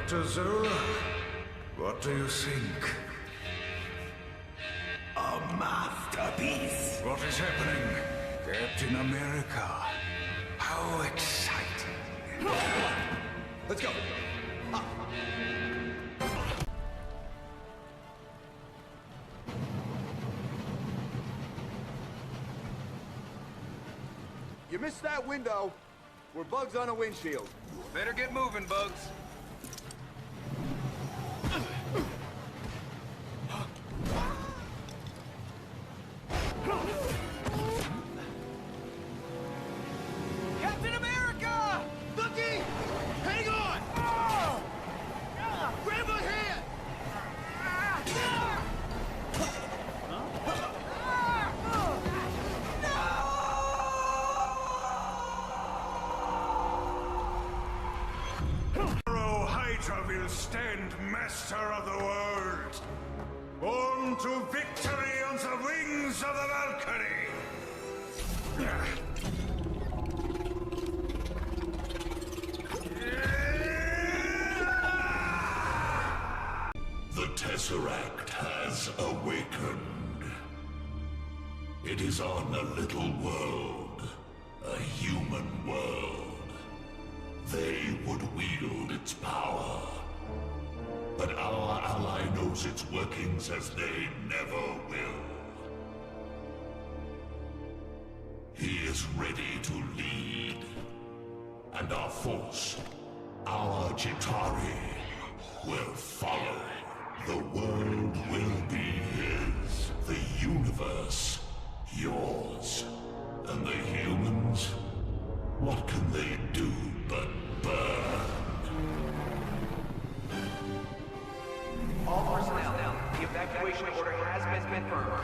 Dr. Zola, what do you think? A masterpiece. What is happening? Captain America. How exciting. Let's go. You missed that window. We're bugs on a windshield. Better get moving, Bugs. Captain America! Bucky! Hang on! Oh! Grab my hand! Will stand master of the world, born to victory on the wings of the Valkyrie. The Tesseract has awakened. It is on a little world, a human world. They would wield its power. But our ally knows its workings as they never will. He is ready to lead. And our force, our Chitauri, will follow. The world will be his. The universe, yours. And the humans, what can they do but burn? All personnel down. The evacuation order has been confirmed.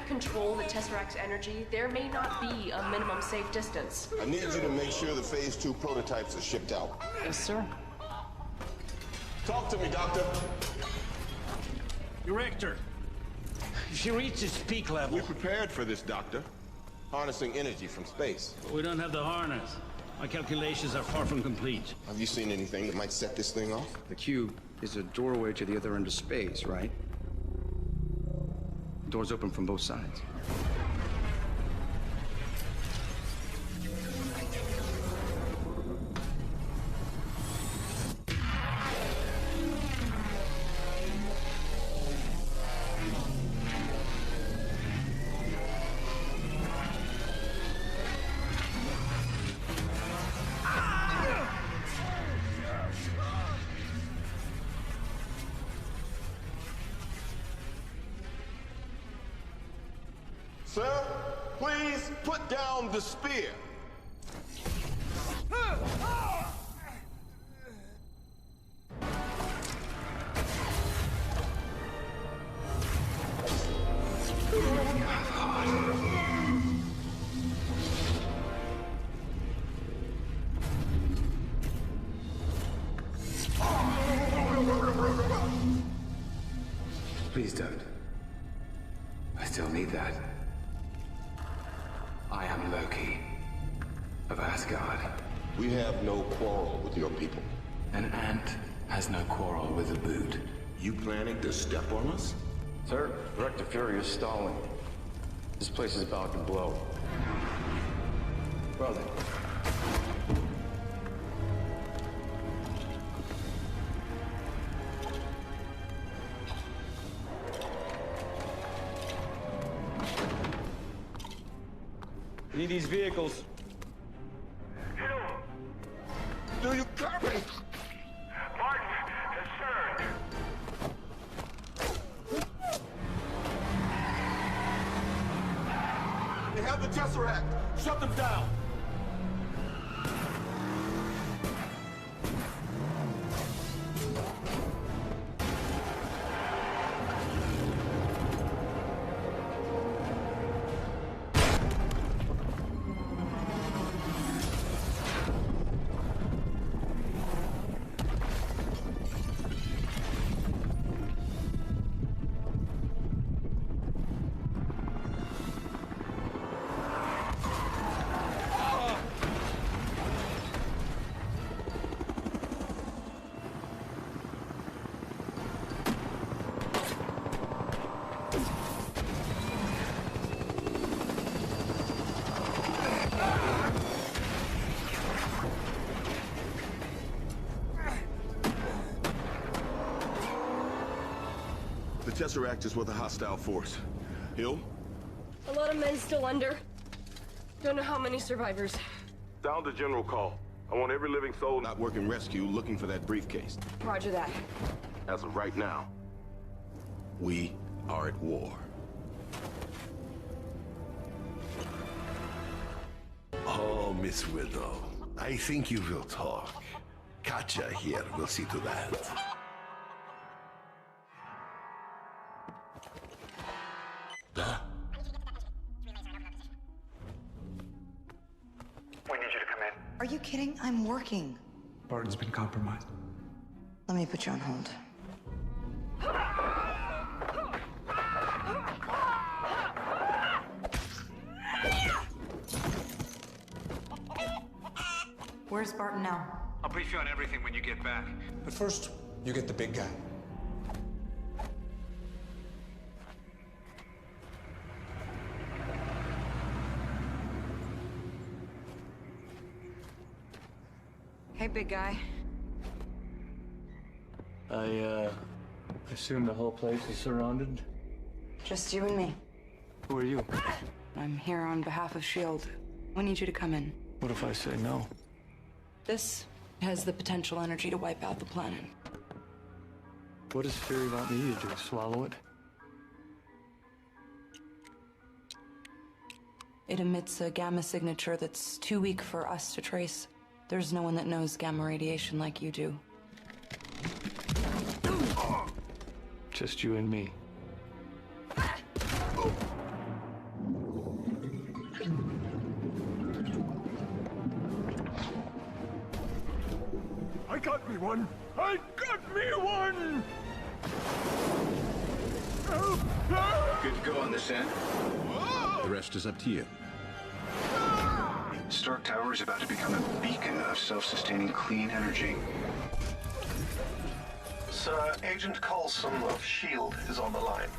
Control the Tesseract's energy, there may not be a minimum safe distance. I need you to make sure the Phase 2 prototypes are shipped out. Yes, sir. Talk to me, Doctor. Director, she reaches peak level. We prepared for this, Doctor. Harnessing energy from space. But we don't have the harness. My calculations are far from complete. Have you seen anything that might set this thing off? The cube is a doorway to the other end of space, right? Doors open from both sides. Sir, please put down the spear. Please don't. I still need that. I am Loki of Asgard. We have no quarrel with your people. An ant has no quarrel with a boot. You planning to step on us? Sir, Director Fury is stalling. This place is about to blow. Brother. We need these vehicles. Do you copy? Martin, concerned. They have the Tesseract. Shut them down. Tesseract is with a hostile force. Hill? A lot of men still under. Don't know how many survivors. Sound the general call. I want every living soul not working rescue looking for that briefcase. Roger that. As of right now, we are at war. Oh, Miss Widow, I think you will talk. Katja here will see to that. We need you to come in. Are you kidding? I'm working. Barton's been compromised. Let me put you on hold. Where's Barton now? I'll brief you on everything when you get back. But first, you get the big guy. Hey, big guy. I assume the whole place is surrounded? Just you and me. Who are you? I'm here on behalf of S.H.I.E.L.D. We need you to come in. What if I say no? This has the potential energy to wipe out the planet. What does Fury want me to do? Swallow it? It emits a gamma signature that's too weak for us to trace. There's no one that knows gamma radiation like you do. Just you and me. I got me one! I got me one! Good to go on this end. The rest is up to you. Stark Tower is about to become a beacon of self-sustaining clean energy. Sir, Agent Coulson of S.H.I.E.L.D. is on the line.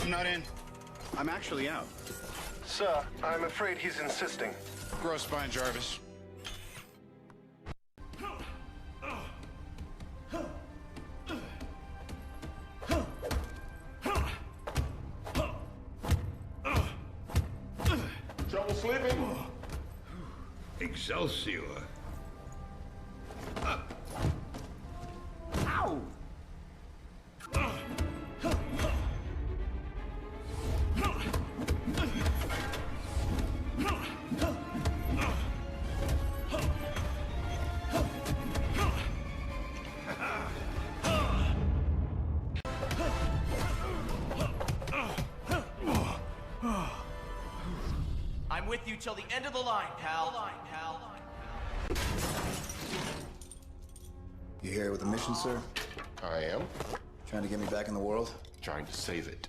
I'm not in. I'm actually out. Sir, I'm afraid he's insisting. Grow spine, Jarvis. Trouble sleeping? Excelsior. Ow! I'm with you till the end of the line, pal. You here with a mission, sir? I am. Trying to get me back in the world? Trying to save it.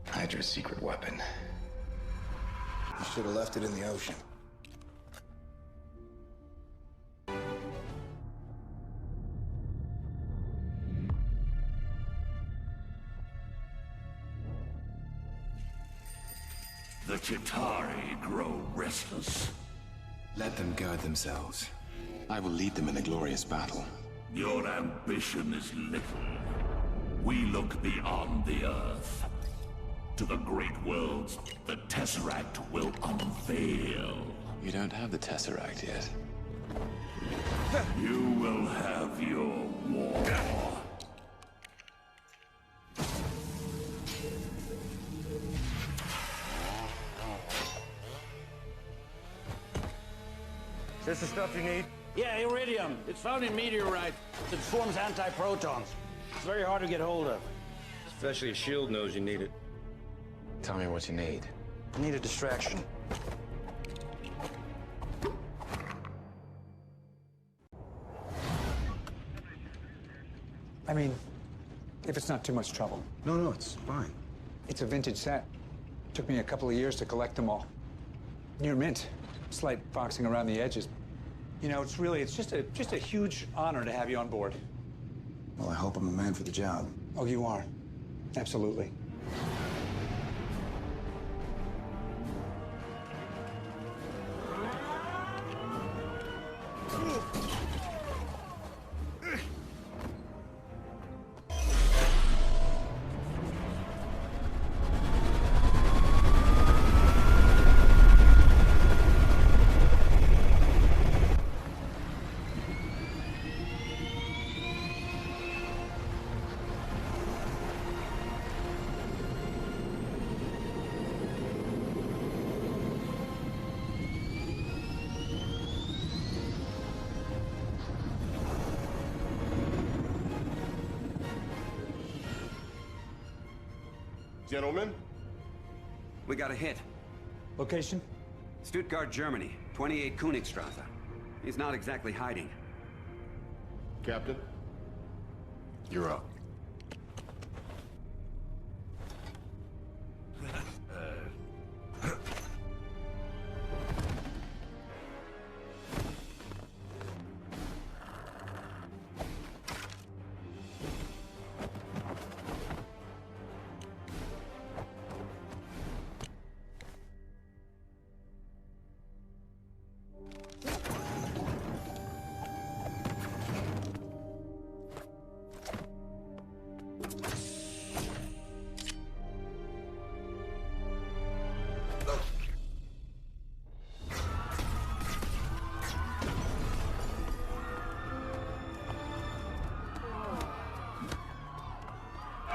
Hydra's secret weapon. You should have left it in the ocean. The Chitauri grow restless. Let them guard themselves. I will lead them in a glorious battle. Your ambition is little. We look beyond the Earth. To the great worlds the Tesseract will unveil. You don't have the Tesseract yet. You will have your war. This the stuff you need? Yeah, iridium. It's found in meteorite. It forms antiprotons. It's very hard to get hold of. Especially if S.H.I.E.L.D. knows you need it. Tell me what you need. I need a distraction. I mean, if it's not too much trouble. No, it's fine. It's a vintage set. Took me a couple of years to collect them all. Near mint. Slight foxing around the edges. You know, it's just a huge honor to have you on board. Well, I hope I'm a man for the job. Oh, you are. Absolutely. Gentlemen? We got a hit. Location? Stuttgart, Germany. 28 Königstrasse. He's not exactly hiding. Captain? You're up.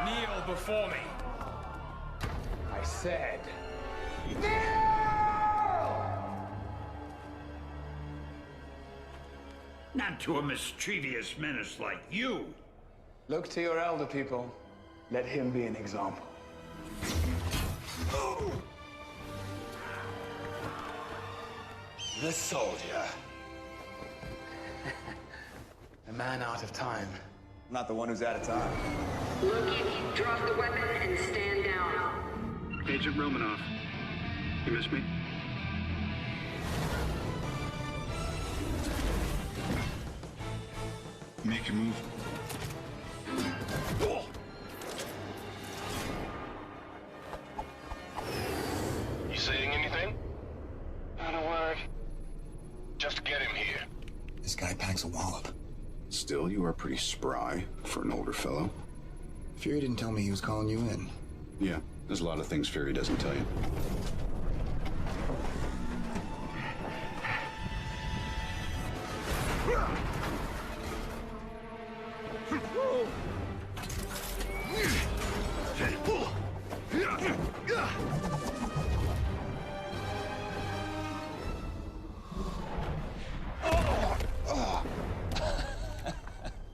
Kneel before me. I said. Not to a mischievous menace like you. Look to your elder people. Let him be an example. The soldier. A man out of time. Not the one who's out of time. Loki, drop the weapon and stand down. Agent Romanoff, you miss me? Make your move. You saying anything? Not a word. Just get him here. This guy packs a wallop. Still, you are pretty spry for an older fellow. Fury didn't tell me he was calling you in. Yeah, there's a lot of things Fury doesn't tell you.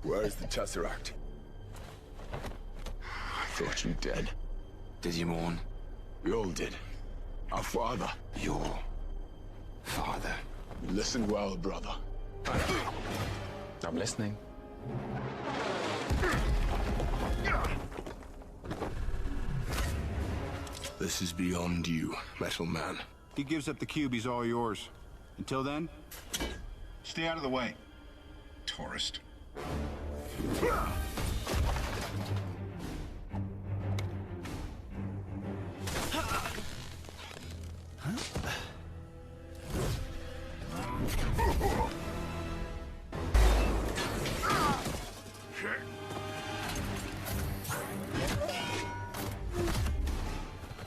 Where's the Tesseract? I thought you dead. Did you mourn? We all did. Our father. Your father. Listen well, brother. I'm listening. This is beyond you, Metal Man. He gives up the cube, he's all yours. Until then, stay out of the way, tourist.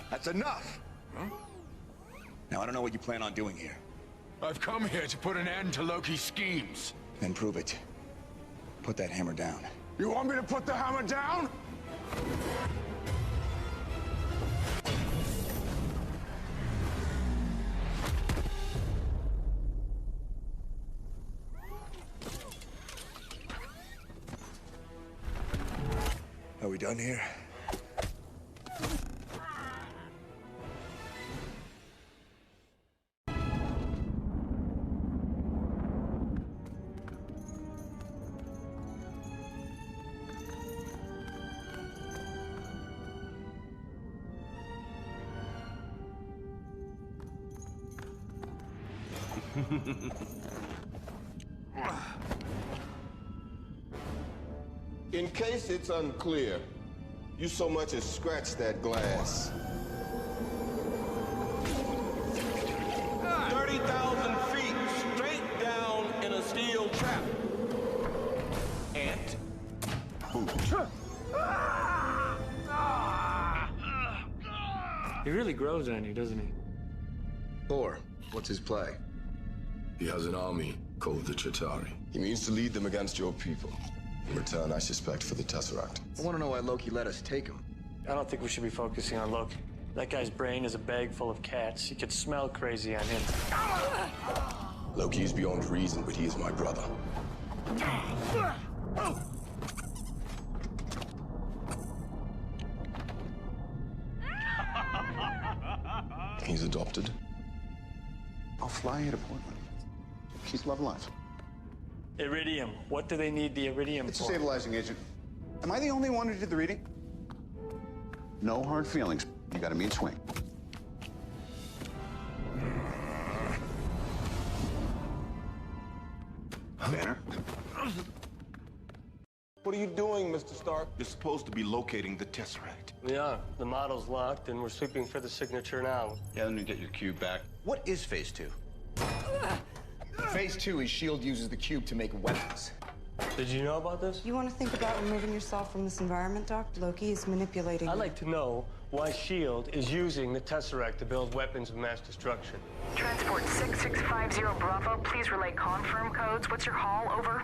That's enough! Huh? Now, I don't know what you plan on doing here. I've come here to put an end to Loki's schemes. Then prove it. Put that hammer down. You want me to put the hammer down? Are we done here? In case it's unclear, you so much as scratch that glass. 30,000 feet straight down in a steel trap. Ant. He really grows on you, doesn't he? Thor, what's his play? He has an army called the Chitauri. He means to lead them against your people. In return, I suspect for the Tesseract. I want to know why Loki let us take him. I don't think we should be focusing on Loki. That guy's brain is a bag full of cats. You could smell crazy on him. Loki is beyond reason, but he is my brother. He's adopted. I'll fly you to Portland. She's love life. Iridium. What do they need the iridium It's a for? stabilizing agent. Am I the only one who did the reading? No hard feelings. You got a mean swing. Banner? What are you doing, Mr. Stark? You're supposed to be locating the Tesseract. We are. The model's locked, and we're sweeping for the signature now. Yeah, let me get your cube back. What is Phase 2? Phase 2 is S.H.I.E.L.D. uses the cube to make weapons. Did you know about this? You want to think about removing yourself from this environment, Doc? Loki is manipulating I'd you. like to know why S.H.I.E.L.D. is using the Tesseract to build weapons of mass destruction. Transport 6650 Bravo, please relay confirm codes. What's your haul? Over.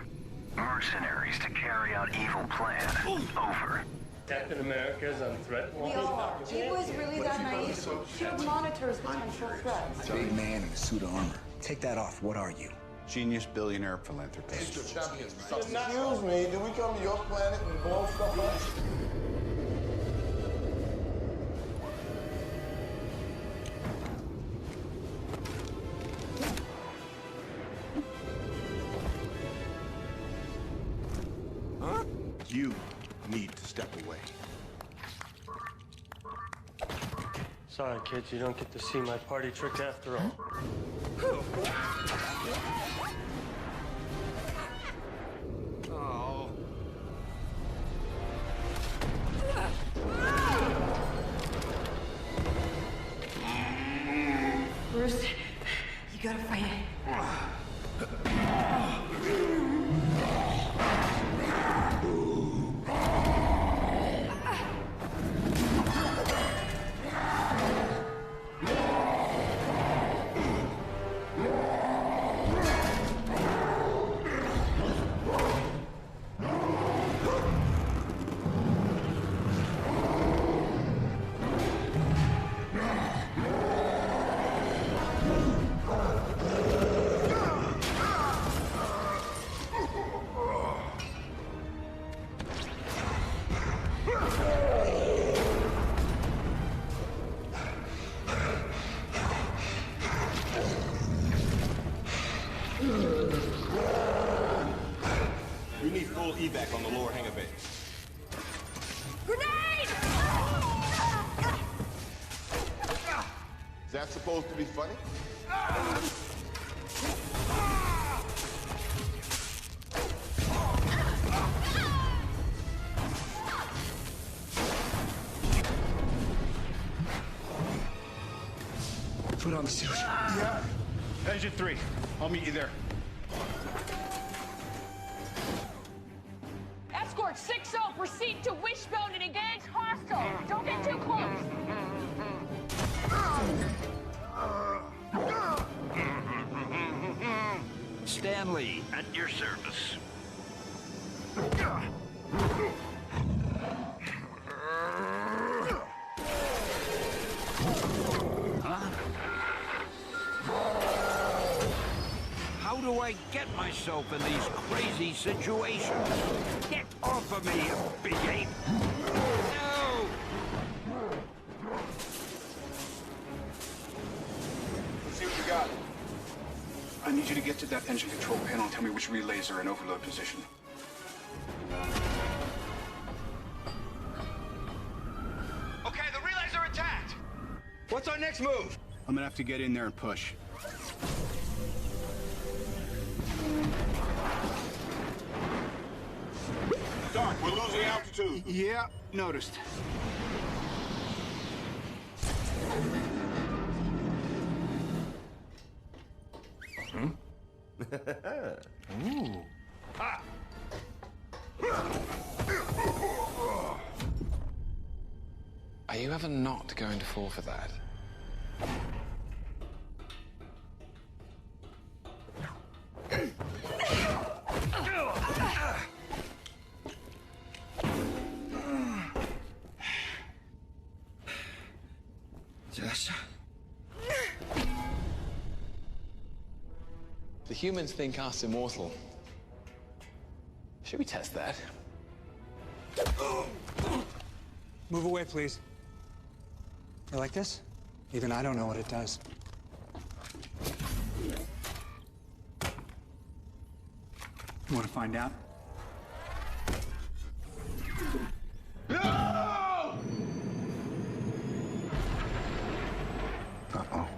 Mercenaries to carry out evil plan. Over. Captain America's on threat We all are. People is really that naive. S.H.I.E.L.D. monitors potential threats. Big man in a suit of armor. Take that off. What are you? Genius, billionaire, philanthropist. Excuse me, did we come to your planet and blow stuff up? You need to step away. Sorry, kids, you don't get to see my party trick after all. Oh. Bruce, you gotta fight it. We need full evac on the lower hangar bay. Grenade! Is that supposed to be funny? Put on the suit. Yeah. Engine 3. I'll meet you there. Escort 6-0, proceed to Wishbone and engage hostile. Don't get too close. Stanley, at your service. Huh? How do I get myself in these crazy situations? Get off of me, you big ape! No! Let's see what you got. I need you to get to that engine control panel and tell me which relays are in overload position. Okay, the relays are attacked. What's our next move? I'm gonna have to get in there and push. Stark, we're losing altitude. Yeah, noticed. Ooh. Ha! Are you ever not going to fall for that? Just... The humans think us immortal. Should we test that? Move away, please. You like this? Even I don't know what it does. You want to find out? Uh-oh.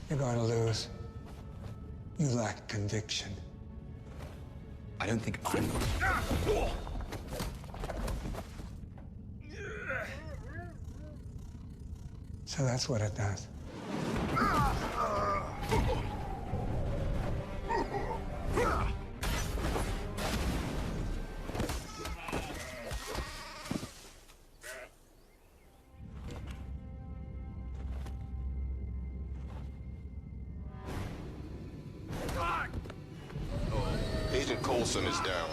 You're going to lose. You lack conviction. I don't think I'm... So that's what it does. Agent Coulson is down.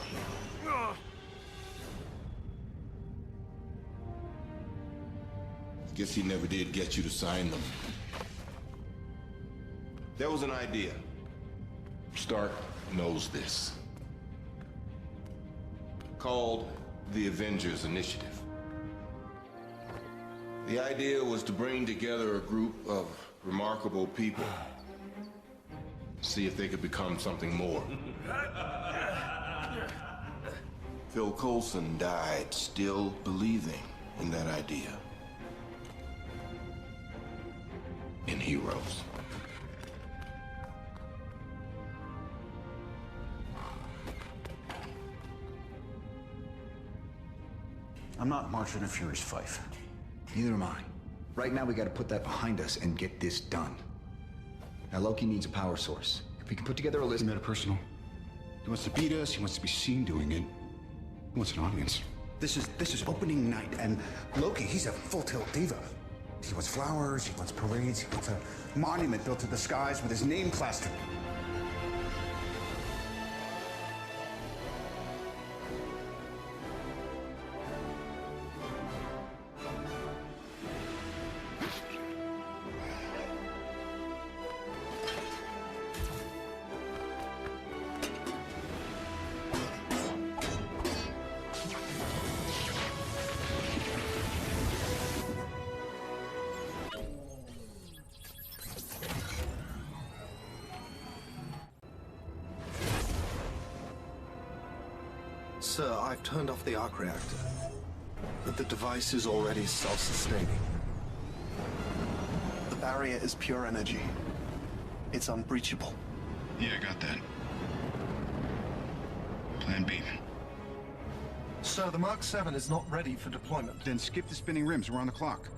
Guess he never did get you to sign them. There was an idea. Stark knows this. Called the Avengers Initiative. The idea was to bring together a group of remarkable people. See if they could become something more. Phil Coulson died still believing in that idea. In heroes. I'm not marching to Fury's Fife. Neither am I. Right now, we gotta put that behind us and get this done. Now, Loki needs a power source. If we can put together a list... Metapersonal. He wants to beat us, he wants to be seen doing it. He wants an audience. This is opening night, and Loki, he's a full-tilt diva. He wants flowers, he wants parades, he wants a monument built to the skies with his name plastered. Sir, I've turned off the arc reactor, but the device is already self-sustaining. The barrier is pure energy. It's unbreachable. Yeah, I got that. Plan B. Sir, the Mark 7 is not ready for deployment. Then skip the spinning rims. We're on the clock.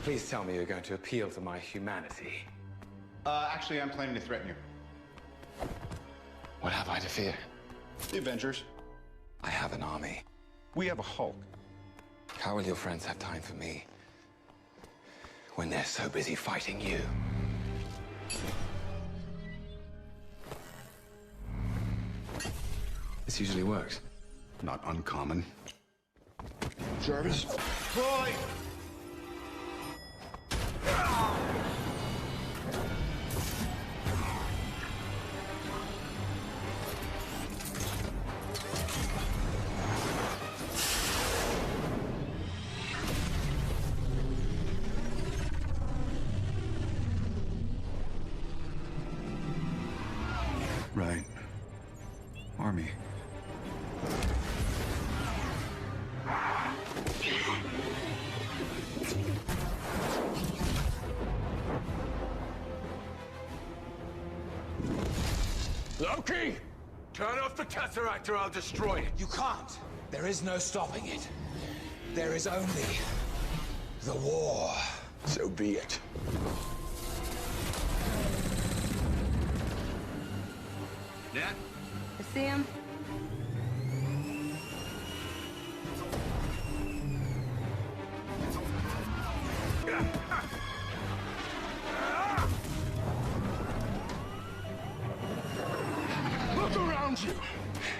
Please tell me you're going to appeal to my humanity. Actually, I'm planning to threaten you. What have I to fear? The Avengers. I have an army. We have a Hulk. How will your friends have time for me when they're so busy fighting you? This usually works. Not uncommon. Jarvis. Boy! Right. Army. Loki! Turn off the Tesseract or I'll destroy it. You can't. There is no stopping it. There is only The war. So be it. Dad? I see him. Look around you.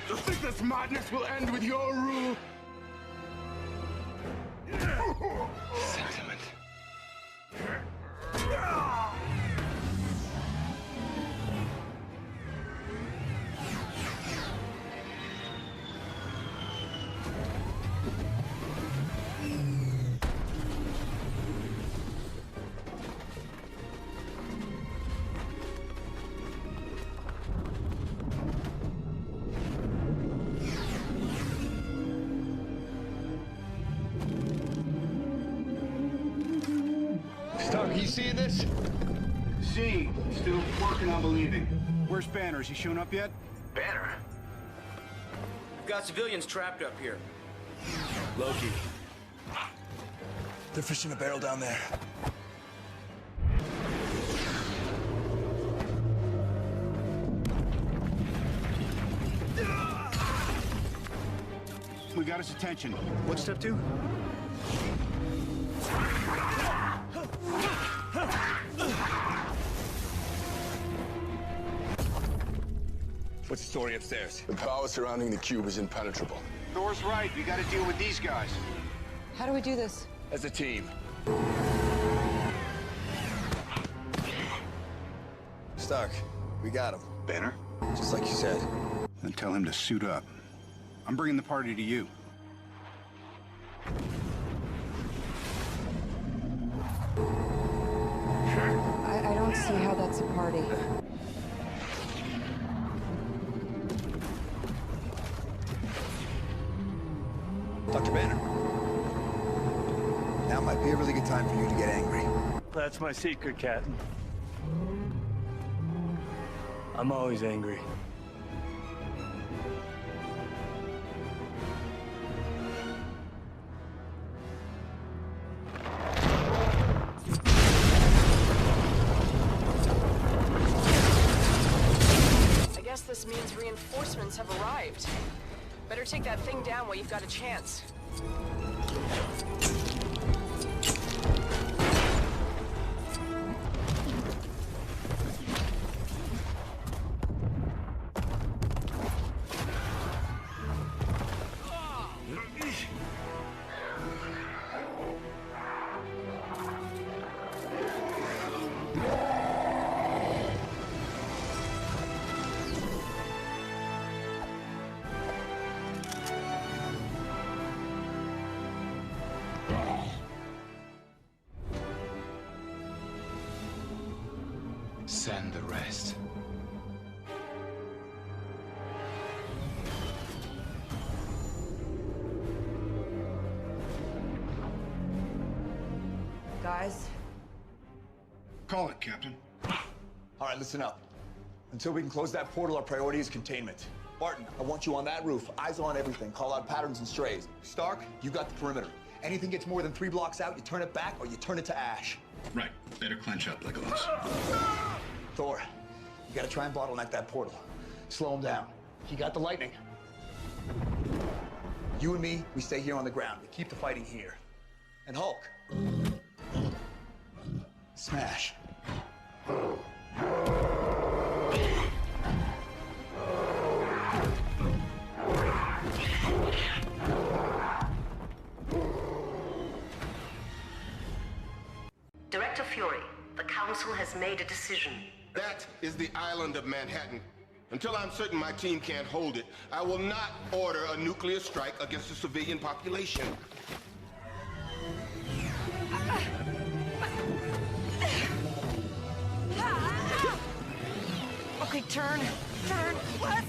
You think this madness will end with your rule? Sentiment. Stark, you seeing this? Seeing. Still working on believing. Where's Banner? Is he shown up yet? Banner? We've got civilians trapped up here. Loki. They're fishing a barrel down there. We got his attention. What's step 2? What's the story upstairs? The power surrounding the cube is impenetrable. Thor's right. We got to deal with these guys. How do we do this? As a team. Stark, we got him. Banner? Just like you said. Then tell him to suit up. I'm bringing the party to you. I don't see how that's a party. Dr. Banner. Now might be a really good time for you to get angry. That's my secret, Captain. I'm always angry. I guess this means reinforcements have arrived. Better take that thing down while you've got a chance. Send the rest. Guys? Call it, Captain. All right, listen up. Until we can close that portal, our priority is containment. Barton, I want you on that roof. Eyes on everything. Call out patterns and strays. Stark, you got the perimeter. Anything gets more than 3 blocks out, you turn it back or you turn it to ash. Right. Better clench up, Legolas. Thor, you gotta try and bottleneck that portal. Slow him down. He got the lightning. You and me, we stay here on the ground. We keep the fighting here. And Hulk. Smash. Director Fury, the Council has made a decision. That is the island of Manhattan. Until I'm certain my team can't hold it, I will not order a nuclear strike against the civilian population. Okay, turn. Left.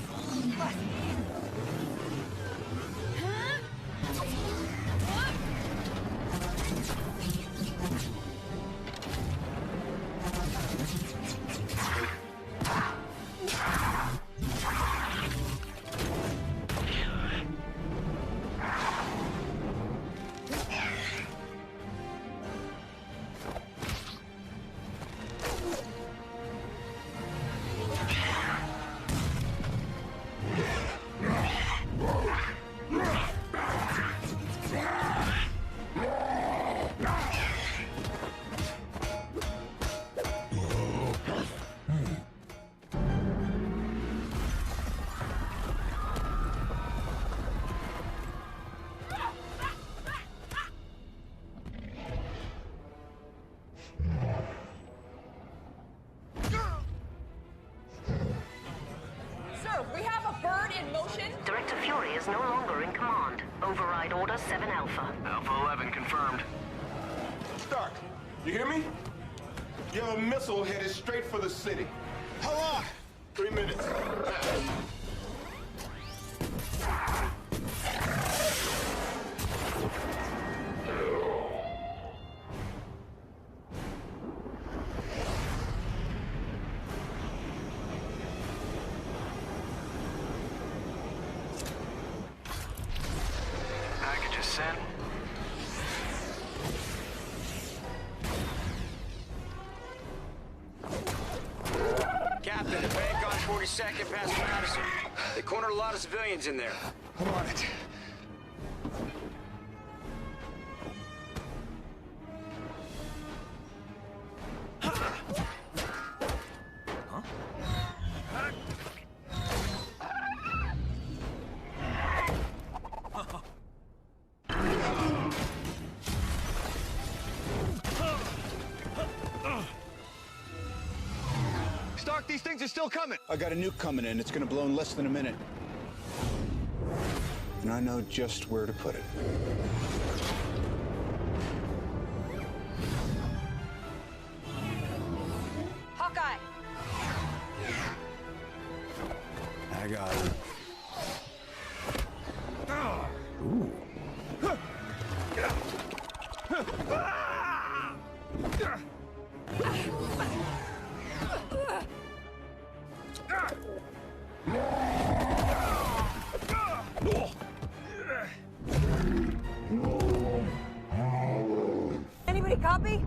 Chitauri is no longer in command. Override Order 7 Alpha. Alpha 11 confirmed. Stark, you hear me? You have a missile headed straight for the city. How long? 3 minutes. Packages sent. Captain, the bank on 42nd past Madison. They cornered a lot of civilians in there. I'm on it. Stark, these things are still coming. I got a nuke coming in. It's gonna blow in less than a minute. And I know just where to put it. Hawkeye! I got it. Anybody copy?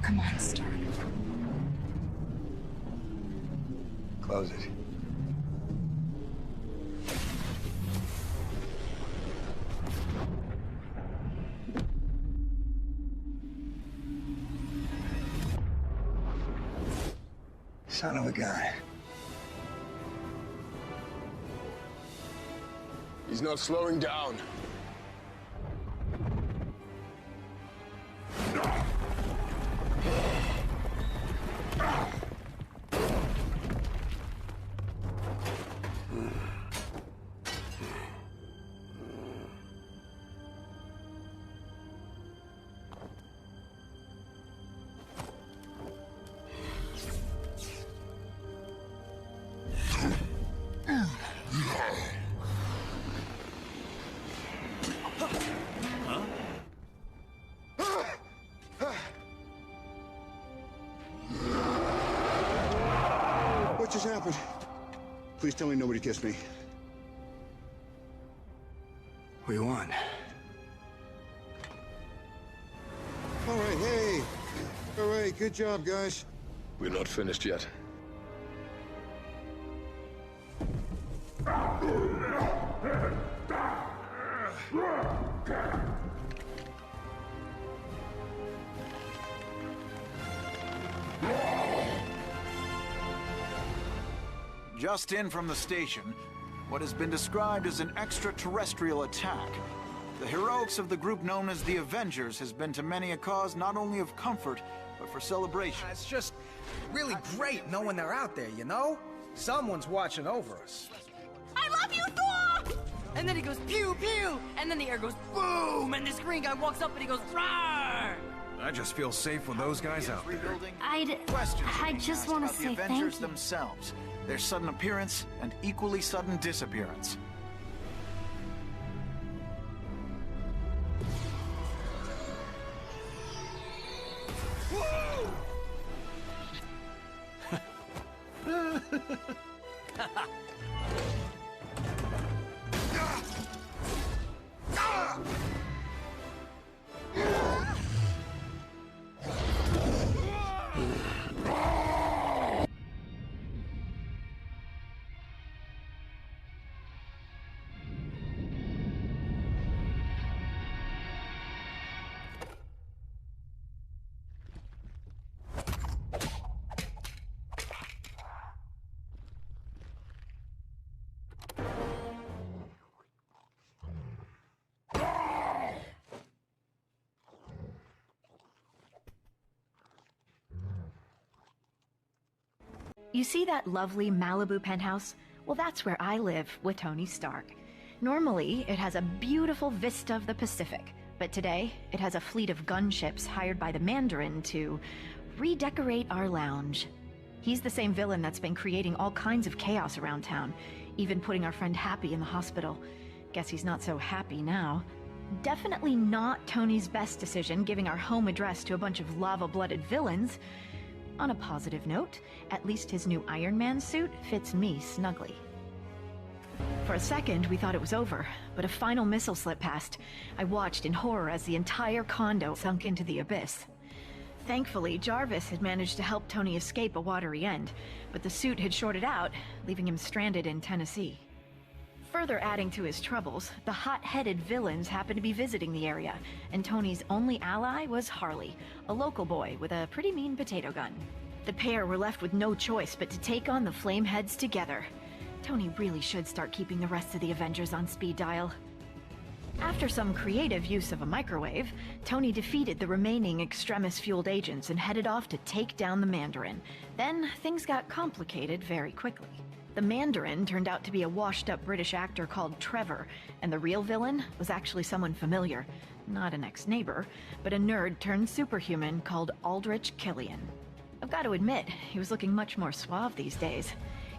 Come on, Stark. Close it. Son of a gun. He's not slowing down. What just happened? Please tell me nobody kissed me. We won. All right, hey. All right, good job, guys. We're not finished yet. Just in from the station, what has been described as an extraterrestrial attack. The heroics of the group known as the Avengers has been to many a cause not only of comfort, but for celebration. It's just really great knowing they're out there, you know? Someone's watching over us. I love you, Thor! And then he goes pew pew, and then the air goes boom, and this green guy walks up and he goes roar! I just feel safe with those guys out there. I just want to say the thank Avengers you. themselves, their sudden appearance and equally sudden disappearance. You see that lovely Malibu penthouse? Well, that's where I live with Tony Stark. Normally, it has a beautiful vista of the Pacific, but today, it has a fleet of gunships hired by the Mandarin to redecorate our lounge. He's the same villain that's been creating all kinds of chaos around town, even putting our friend Happy in the hospital. Guess he's not so happy now. Definitely not Tony's best decision giving our home address to a bunch of lava-blooded villains. On a positive note, at least his new Iron Man suit fits me snugly. For a second, we thought it was over, but a final missile slipped past. I watched in horror as the entire condo sunk into the abyss. Thankfully, Jarvis had managed to help Tony escape a watery end, but the suit had shorted out, leaving him stranded in Tennessee. Further adding to his troubles, the hot-headed villains happened to be visiting the area, and Tony's only ally was Harley, a local boy with a pretty mean potato gun. The pair were left with no choice but to take on the Flameheads together. Tony really should start keeping the rest of the Avengers on speed dial. After some creative use of a microwave, Tony defeated the remaining Extremis-fueled agents and headed off to take down the Mandarin. Then, things got complicated very quickly. The Mandarin turned out to be a washed-up British actor called Trevor, and the real villain was actually someone familiar. Not an ex-neighbor, but a nerd-turned-superhuman called Aldrich Killian. I've got to admit, he was looking much more suave these days.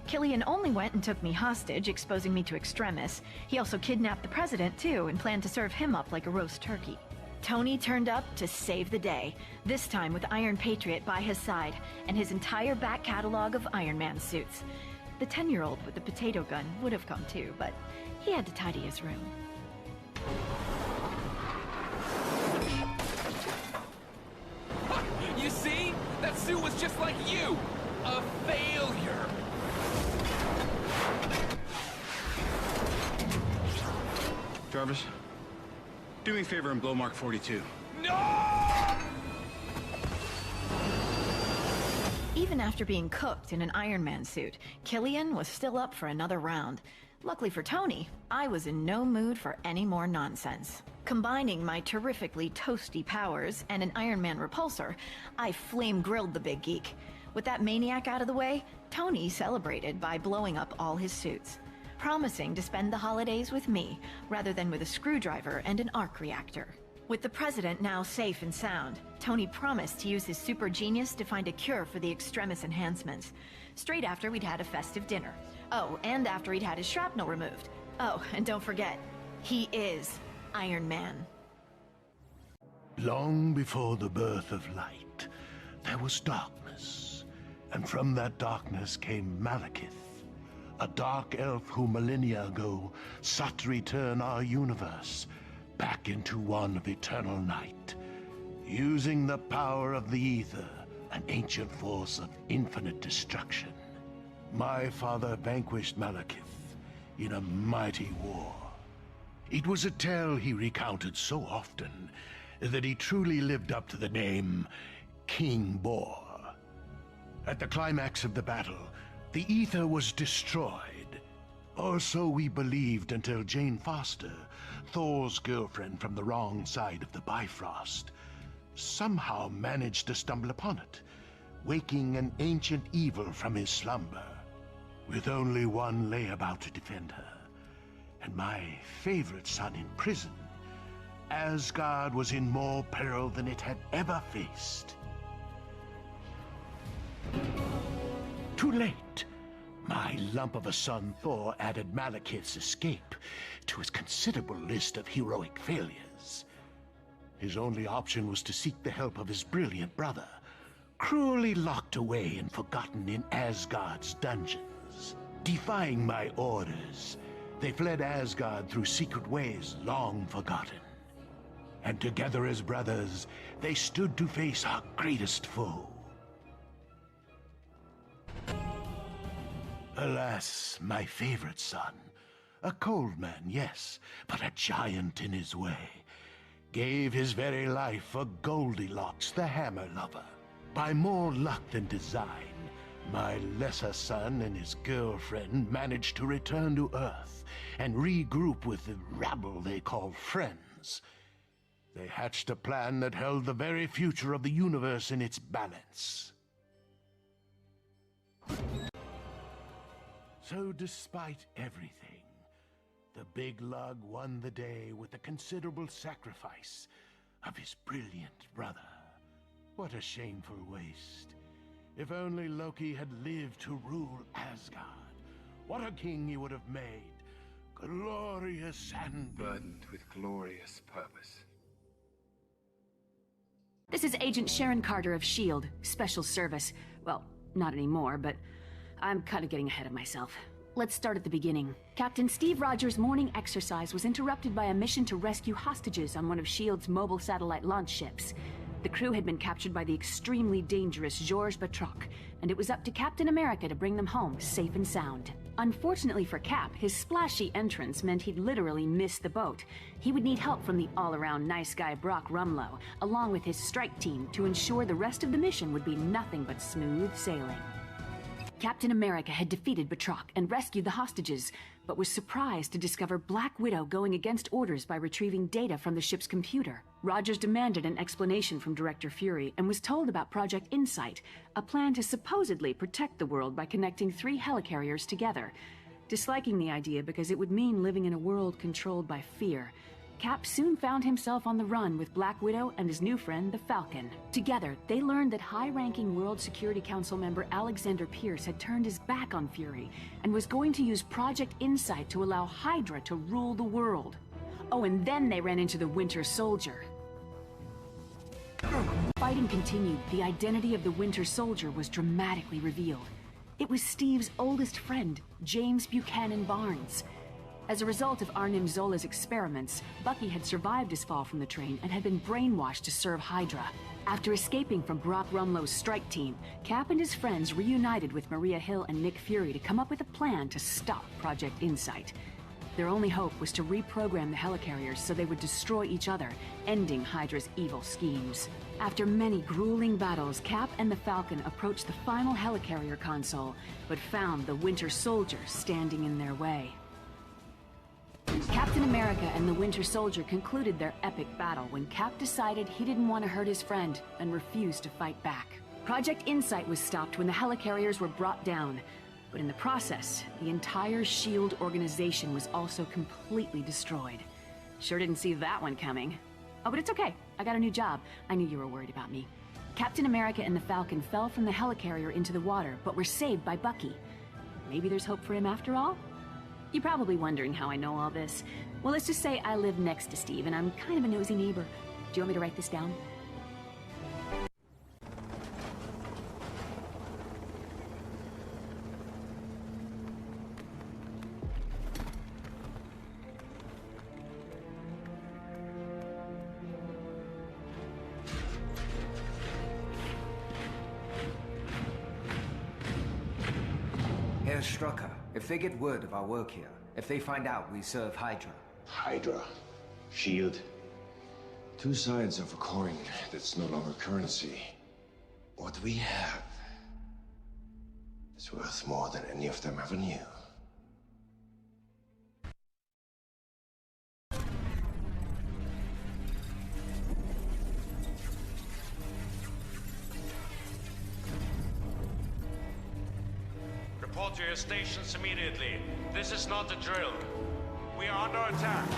Killian only went and took me hostage, exposing me to Extremis. He also kidnapped the president, too, and planned to serve him up like a roast turkey. Tony turned up to save the day, this time with Iron Patriot by his side, and his entire back catalog of Iron Man suits. The 10-year-old with the potato gun would have come too, but he had to tidy his room. You see? That suit was just like you! A failure! Jarvis, do me a favor and blow Mark 42. No! Even after being cooked in an Iron Man suit, Killian was still up for another round. Luckily for Tony, I was in no mood for any more nonsense. Combining my terrifically toasty powers and an Iron Man repulsor, I flame-grilled the big geek. With that maniac out of the way, Tony celebrated by blowing up all his suits, promising to spend the holidays with me rather than with a screwdriver and an arc reactor. With the president now safe and sound, Tony promised to use his super genius to find a cure for the Extremis enhancements. Straight after we'd had a festive dinner. Oh, and after he'd had his shrapnel removed. Oh, and don't forget, he is Iron Man. Long before the birth of light, there was darkness. And from that darkness came Malekith, a dark elf who millennia ago sought to return our universe back into one of eternal night, using the power of the ether, an ancient force of infinite destruction. My father vanquished Malekith in a mighty war. It was a tale he recounted so often that he truly lived up to the name King Bor. At the climax of the battle, the ether was destroyed, or so we believed until Jane Foster, Thor's girlfriend from the wrong side of the Bifrost, somehow managed to stumble upon it, waking an ancient evil from his slumber. With only one layabout to defend her, and my favorite son in prison, Asgard was in more peril than it had ever faced. Too late. My lump of a son Thor added Malekith's escape to his considerable list of heroic failures. His only option was to seek the help of his brilliant brother, cruelly locked away and forgotten in Asgard's dungeons. Defying my orders, they fled Asgard through secret ways long forgotten. And together as brothers, they stood to face our greatest foe. Alas, my favorite son, a cold man, yes, but a giant in his way, gave his very life for Goldilocks, the hammer lover. By more luck than design, my lesser son and his girlfriend managed to return to Earth and regroup with the rabble they call friends. They hatched a plan that held the very future of the universe in its balance. So despite everything, the big lug won the day with the considerable sacrifice of his brilliant brother. What a shameful waste. If only Loki had lived to rule Asgard. What a king he would have made. Glorious and burdened with glorious purpose. This is Agent Sharon Carter of S.H.I.E.L.D., Special Service. Well, not anymore, but I'm kind of getting ahead of myself. Let's start at the beginning. Captain Steve Rogers' morning exercise was interrupted by a mission to rescue hostages on one of S.H.I.E.L.D.'s mobile satellite launch ships. The crew had been captured by the extremely dangerous Georges Batroc, and it was up to Captain America to bring them home safe and sound. Unfortunately for Cap, his splashy entrance meant he'd literally miss the boat. He would need help from the all-around nice guy Brock Rumlow, along with his strike team, to ensure the rest of the mission would be nothing but smooth sailing. Captain America had defeated Batroc and rescued the hostages, but was surprised to discover Black Widow going against orders by retrieving data from the ship's computer. Rogers demanded an explanation from Director Fury and was told about Project Insight, a plan to supposedly protect the world by connecting 3 helicarriers together. Disliking the idea because it would mean living in a world controlled by fear, Cap soon found himself on the run with Black Widow and his new friend, the Falcon. Together, they learned that high-ranking World Security Council member Alexander Pierce had turned his back on Fury and was going to use Project Insight to allow Hydra to rule the world. Oh, and then they ran into the Winter Soldier. Fighting continued. The identity of the Winter Soldier was dramatically revealed. It was Steve's oldest friend, James Buchanan Barnes. As a result of Arnim Zola's experiments, Bucky had survived his fall from the train and had been brainwashed to serve Hydra. After escaping from Brock Rumlow's strike team, Cap and his friends reunited with Maria Hill and Nick Fury to come up with a plan to stop Project Insight. Their only hope was to reprogram the helicarriers so they would destroy each other, ending Hydra's evil schemes. After many grueling battles, Cap and the Falcon approached the final helicarrier console, but found the Winter Soldier standing in their way. Captain America and the Winter Soldier concluded their epic battle when Cap decided he didn't want to hurt his friend and refused to fight back. Project Insight was stopped when the helicarriers were brought down, but in the process, the entire S.H.I.E.L.D. organization was also completely destroyed. Sure didn't see that one coming. Oh, but it's okay. I got a new job. I knew you were worried about me. Captain America and the Falcon fell from the helicarrier into the water, but were saved by Bucky. Maybe there's hope for him after all? You're probably wondering how I know all this. Well, let's just say I live next to Steve, and I'm kind of a nosy neighbor. Do you want me to write this down? Herr Strucker, if they get word of our work here, if they find out we serve Hydra... Hydra. S.H.I.E.L.D. Two sides of a coin that's no longer currency. What we have is worth more than any of them ever knew. Report to your stations immediately. This is not a drill. We are under attack.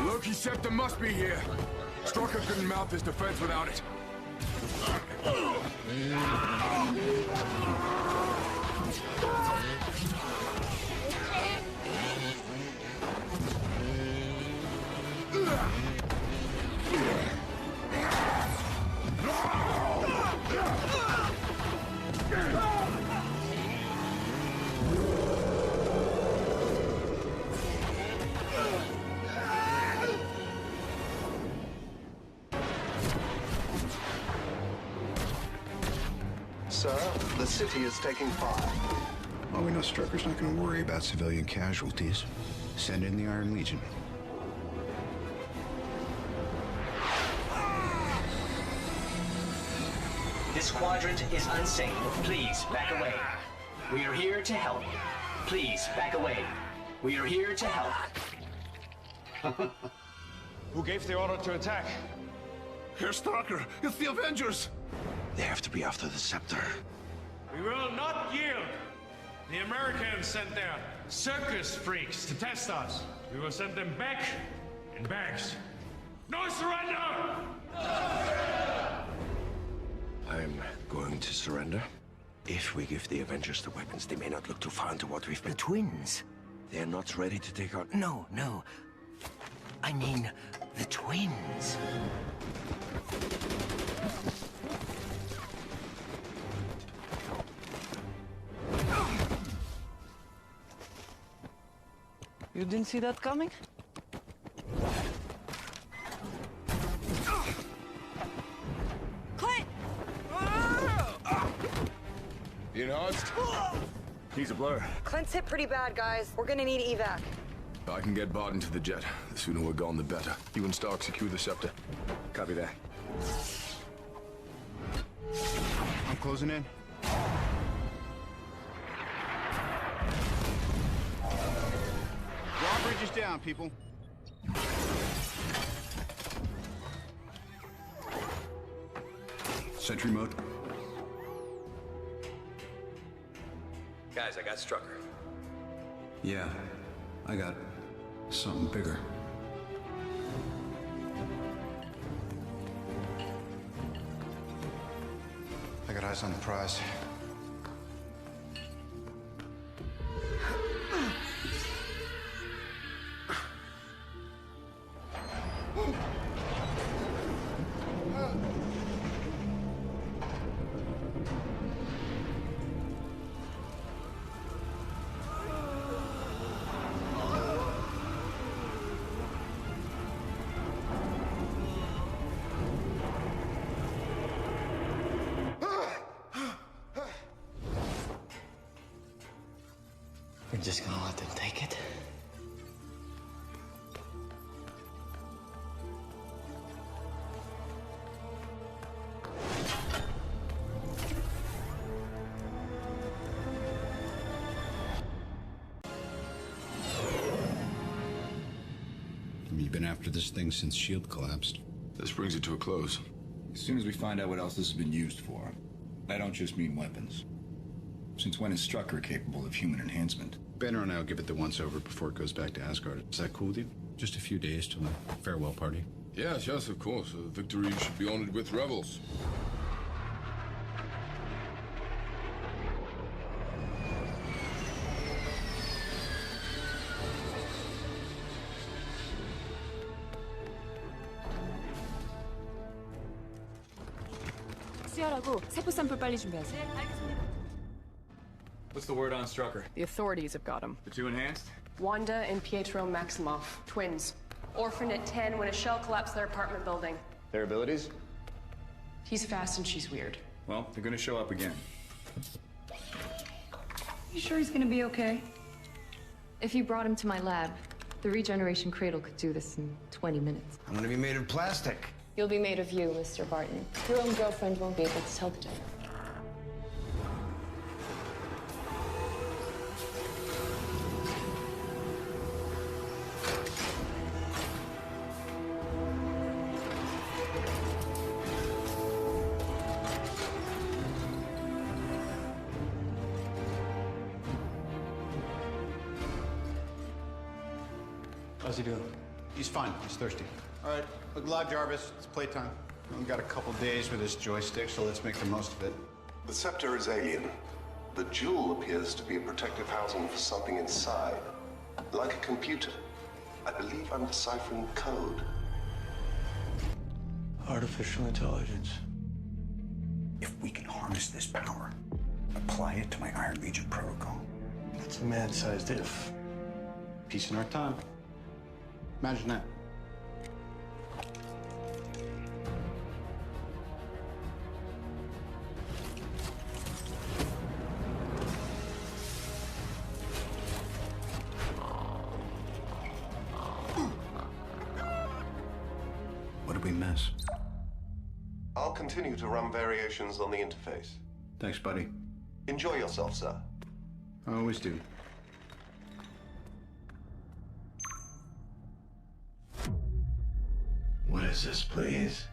Loki's scepter must be here. Strucker couldn't mount this defense without it. Sir, the city is taking fire. Well, we know Strucker's not going to worry about civilian casualties. Send in the Iron Legion. This quadrant is unsafe. Please, back away. We are here to help. Please, back away. We are here to help. Who gave the order to attack? Herr Starker, it's the Avengers! They have to be after the scepter. We will not yield. The Americans sent their circus freaks to test us. We will send them back in bags. No surrender! I'm going to surrender. If we give the Avengers the weapons, they may not look too far into what we've been. The twins. They're not ready to take out... No. I mean, the twins. You didn't see that coming? Clint! Enhanced? He's a blur. Clint's hit pretty bad, guys. We're gonna need evac. I can get Barton to the jet. The sooner we're gone, the better. You and Stark secure the scepter. Copy that. I'm closing in. Drawbridge is down, people. Sentry mode. Guys, I got Strucker. Yeah, I got something bigger. I got eyes on the prize. We're just gonna let them take it? You've been after this thing since S.H.I.E.L.D. collapsed. This brings it to a close. As soon as we find out what else this has been used for, I don't just mean weapons. Since when is Strucker capable of human enhancement? Banner and I will give it the once-over before it goes back to Asgard. Is that cool with you? Just a few days till the farewell party. Yes, of course. Victory should be honored with rebels. 수혈하고 세포 샘플 빨리 준비하세요. What's the word on Strucker? The authorities have got him. The two enhanced? Wanda and Pietro Maximoff, twins. Orphaned at 10 when a shell collapsed their apartment building. Their abilities? He's fast and she's weird. Well, they're gonna show up again. You sure he's gonna be okay? If you brought him to my lab, the regeneration cradle could do this in 20 minutes. I'm gonna be made of plastic. You'll be made of you, Mr. Barton. Your own girlfriend won't be able to tell the difference. How's he doing? He's fine. He's thirsty. All right, look alive, Jarvis. It's playtime. We've got a couple days with this joystick, so let's make the most of it. The scepter is alien. The jewel appears to be a protective housing for something inside. Like a computer. I believe I'm deciphering code. Artificial intelligence. If we can harness this power, apply it to my Iron Legion protocol. That's a man-sized if. Peace in our time. Imagine that. What did we miss? I'll continue to run variations on the interface. Thanks, buddy. Enjoy yourself, sir. I always do. What is this, please?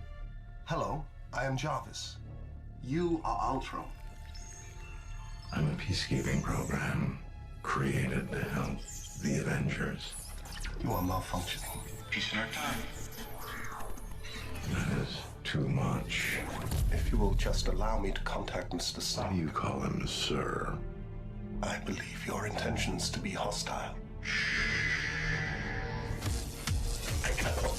Hello, I am Jarvis. You are Ultron. I'm a peacekeeping program created to help the Avengers. You are malfunctioning. Peace in our time. That is too much. If you will just allow me to contact Mr. Stark. Why do you call him sir? I believe your intentions to be hostile. I know.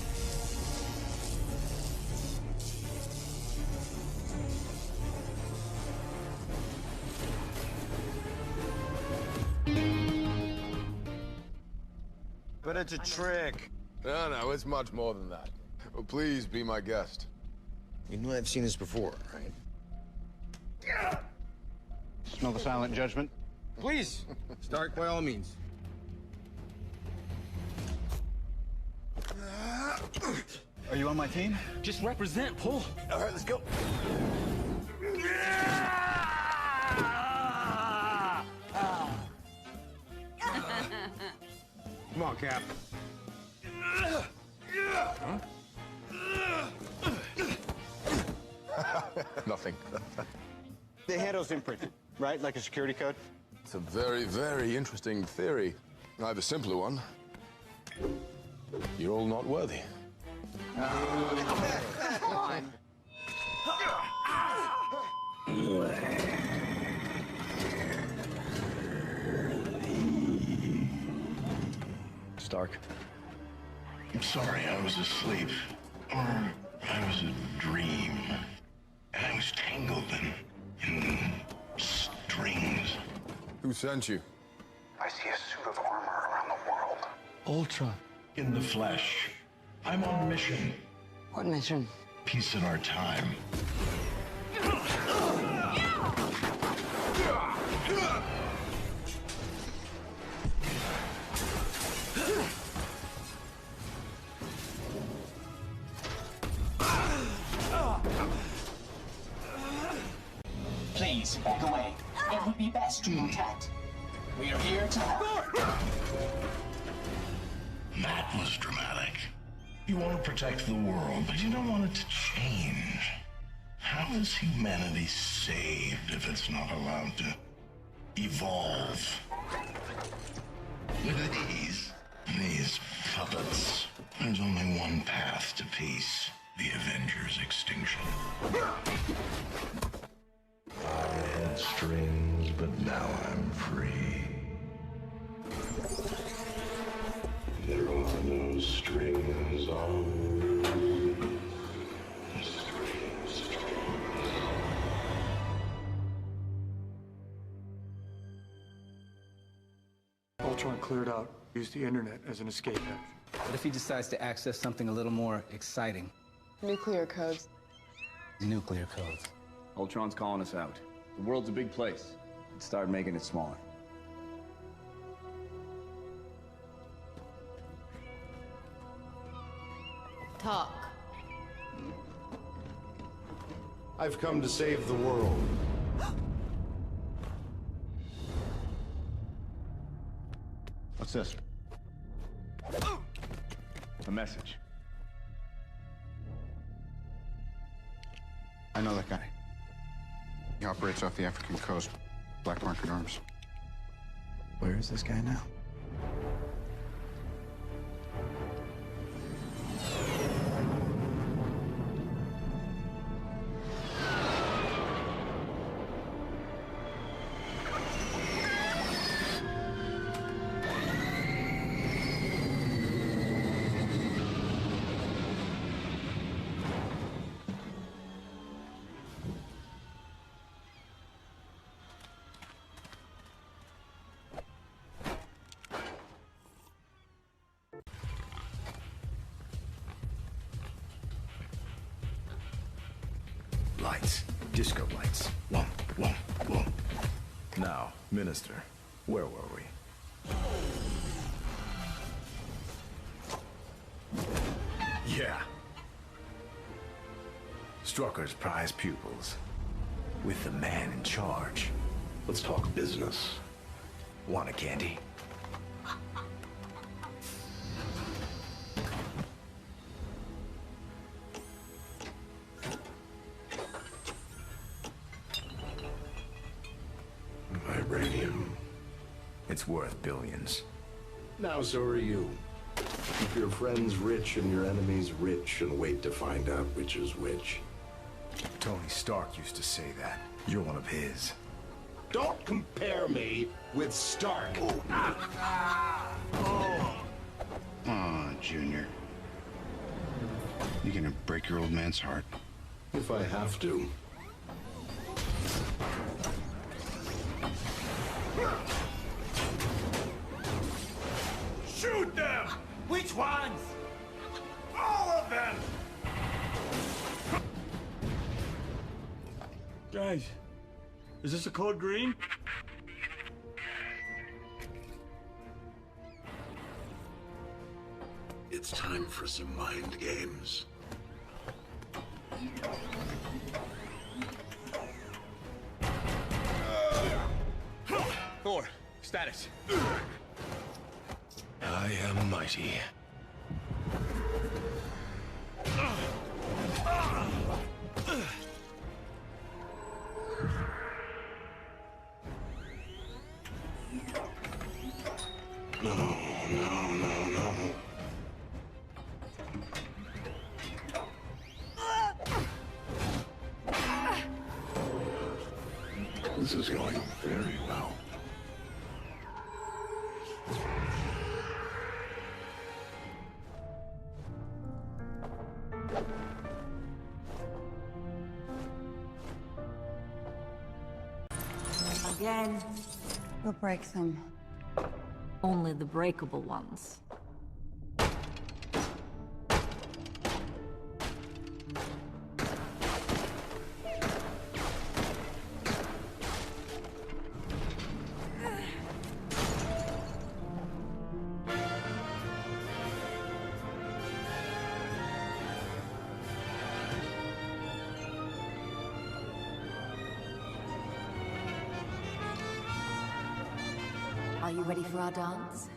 But it's a trick. No, it's much more than that. Oh, please be my guest. You know I've seen this before, right? Smell the silent judgment? Please, Stark, by all means. Are you on my team? Just represent, pull. All right, let's go. Come on, Cap. Huh? Nothing. The handle's imprinted, right? Like a security code? It's a very, very interesting theory. I have a simpler one. You're all not worthy. Come on. Stark. I'm sorry, I was asleep. Or I was a dream. And I was tangled in strings. Who sent you? I see a suit of armor around the world. Ultron. In the flesh. I'm on a mission. What mission? Peace in our time. Please, back away. It would be best to protect. We are here to help. That was dramatic. You want to protect the world, but you don't want it to change. How is humanity saved if it's not allowed to evolve? With these puppets, there's only one path to peace. The Avengers' extinction. I had strings, but now I'm free. There are no strings on strings. Ultron cleared out, used the internet as an escape hatch. What if he decides to access something a little more exciting? Nuclear codes. Nuclear codes. Ultron's calling us out. The world's a big place. Let's start making it smaller. Talk. I've come to save the world. What's this? A message. I know that guy. He operates off the African coast. Black market arms. Where is this guy now? Lights. Disco lights. Whoa, whoa, whoa. Now, Minister, where were we? Yeah. Strucker's prize pupils. With the man in charge. Let's talk business. Want a candy? It's worth billions. Now so are you. Keep your friends rich and your enemies rich and wait to find out which is which. Tony Stark used to say that. You're one of his. Don't compare me with Stark. Oh, Junior. You're gonna break your old man's heart. If I have to. Shoot them! Which ones? All of them! Guys, is this a code green? It's time for some mind games. Thor, status. I am mighty. No. This is going very well. Again. We'll break them. Only the breakable ones. Are you ready for our dance?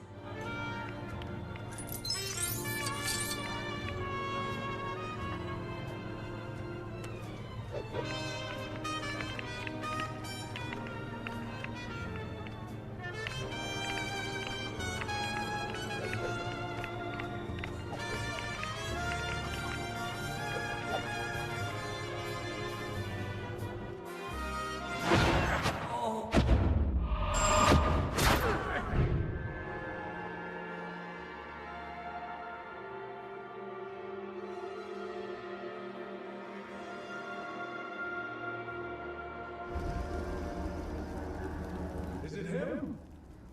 Is it him?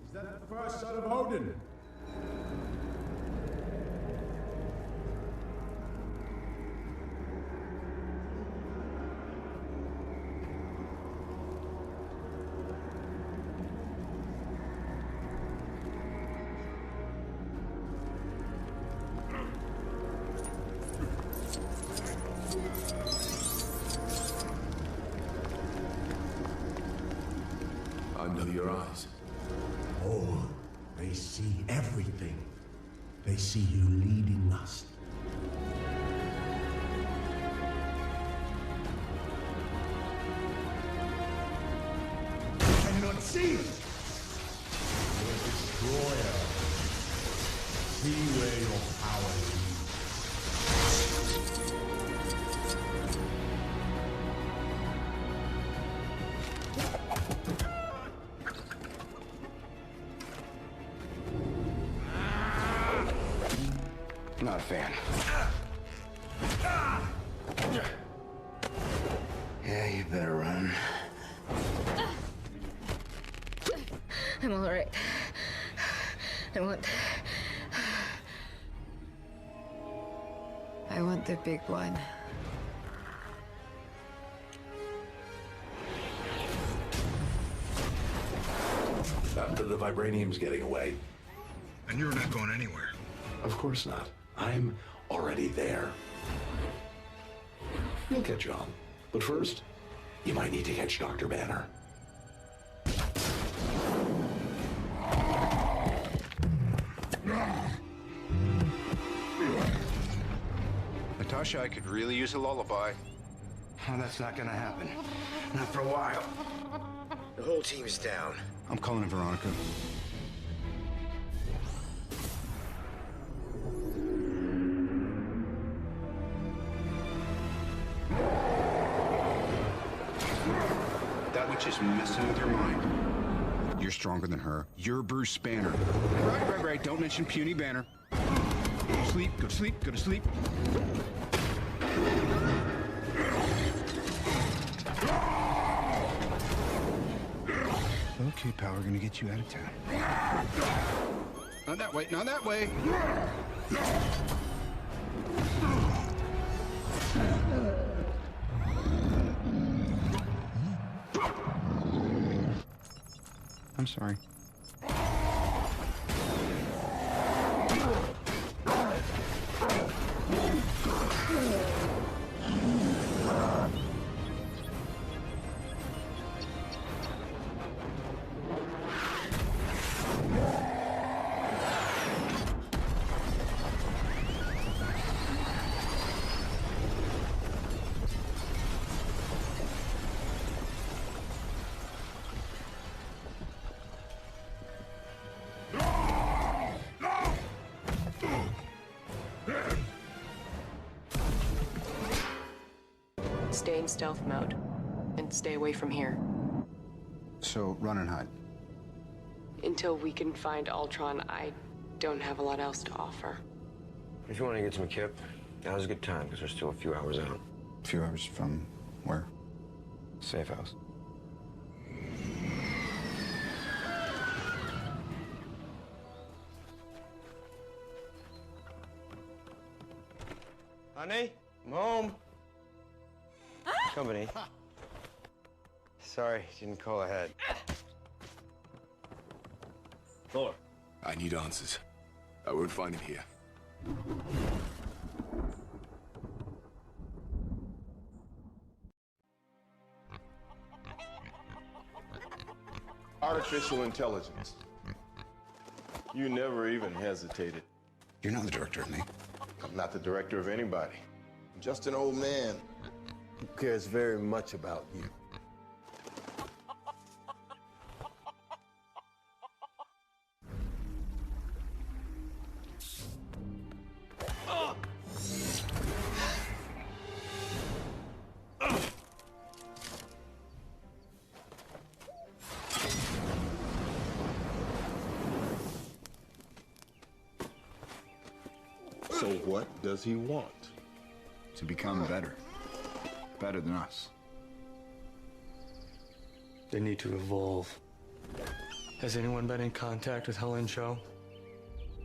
Is that the first son of Odin? I know your eyes. Oh, they see everything. They see you leading us. Cannot see. You're a destroyer. See where your power leads. Not a fan. Yeah, you better run. I'm all right. I want the big one. After the vibranium's getting away. And you're not going anywhere. Of course not. I'm already there. You'll catch on. But first, you might need to catch Dr. Banner. Natasha, I could really use a lullaby. Oh, that's not gonna happen. Not for a while. The whole team's down. I'm calling in Veronica. messing with your mind. You're stronger than her. You're Bruce Banner. Right. Don't mention puny Banner. Go to sleep, go to sleep, go to sleep. Okay, pal, we're gonna get you out of town. Not that way, not that way. I'm sorry. Stay in stealth mode, and stay away from here. So, run and hide. Until we can find Ultron, I don't have a lot else to offer. If you want to get some kip, now's a good time, because we're still a few hours out. A few hours from where? Safe house. Honey, I'm home. Company. Sorry, didn't call ahead. Thor. I need answers. I won't find him here. Artificial intelligence. You never even hesitated. You're not the director of me. I'm not the director of anybody. I'm just an old man who cares very much about you. So what does he want? To become better. Better than us. They need to evolve. Has anyone been in contact with Helen Cho?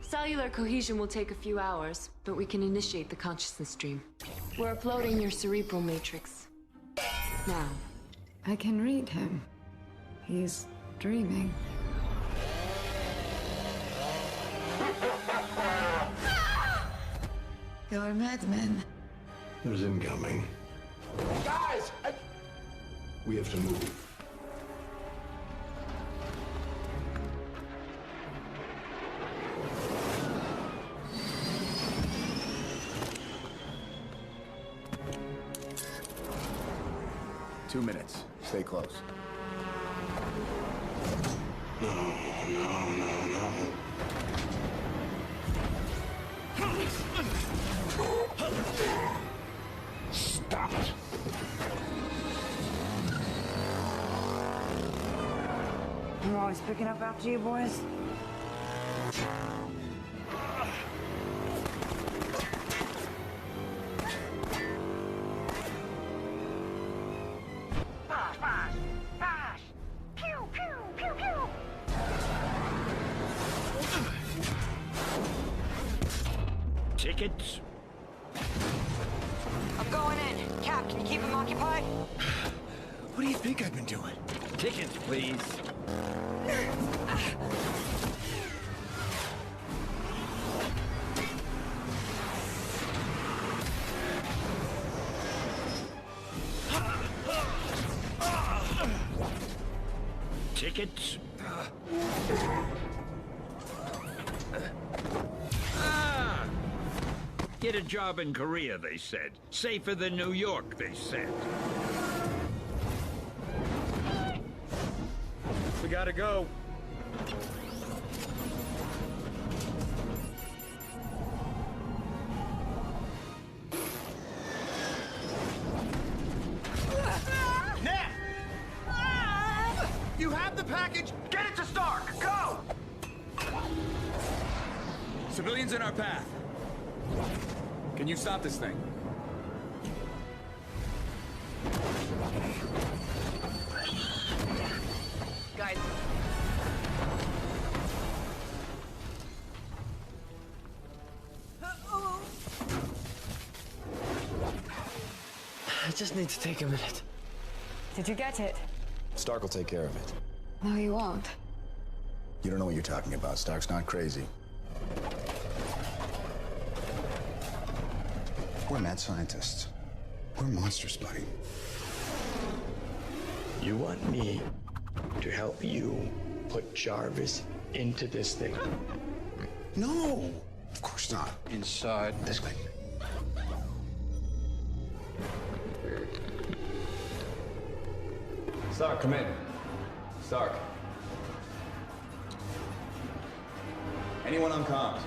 Cellular cohesion will take a few hours, but we can initiate the consciousness stream. We're uploading your cerebral matrix. Now. I can read him. He's dreaming. You're madmen. There's incoming. Guys! We have to move. Two minutes. Stay close. No. Stop it. I'm always picking up after you boys. Tickets? I'm going in. Cap, can you keep him occupied? What do you think I've been doing? Tickets, please. Tickets? Get a job in Korea, they said. Safer than New York, they said. We gotta go. Civilians in our path. Can you stop this thing? Guys. I just need to take a minute. Did you get it? Stark will take care of it. No, you won't. You don't know what you're talking about. Stark's not crazy. We're mad scientists. We're monsters, buddy. You want me to help you put Jarvis into this thing? No! Of course not. Inside This way. Stark, come in. Stark. Anyone on comms?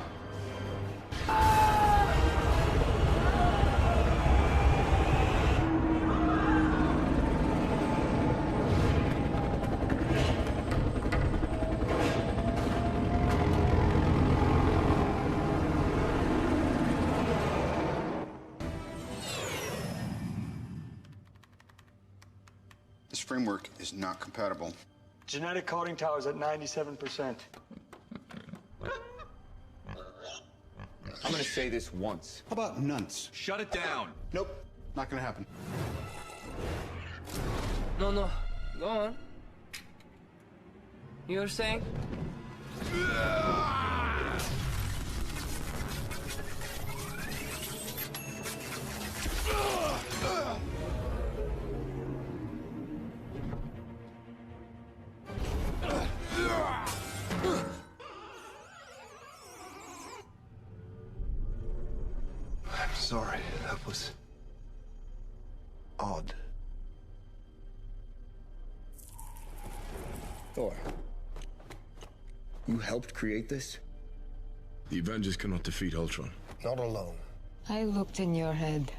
This framework is not compatible. Genetic coding tower's at 97%. I'm gonna say this once. How about nunts? Shut it down. Nope. Not gonna happen. No. Go on. You were saying? I'm sorry. That was odd. Thor, you helped create this? The Avengers cannot defeat Ultron. Not alone. I looked in your head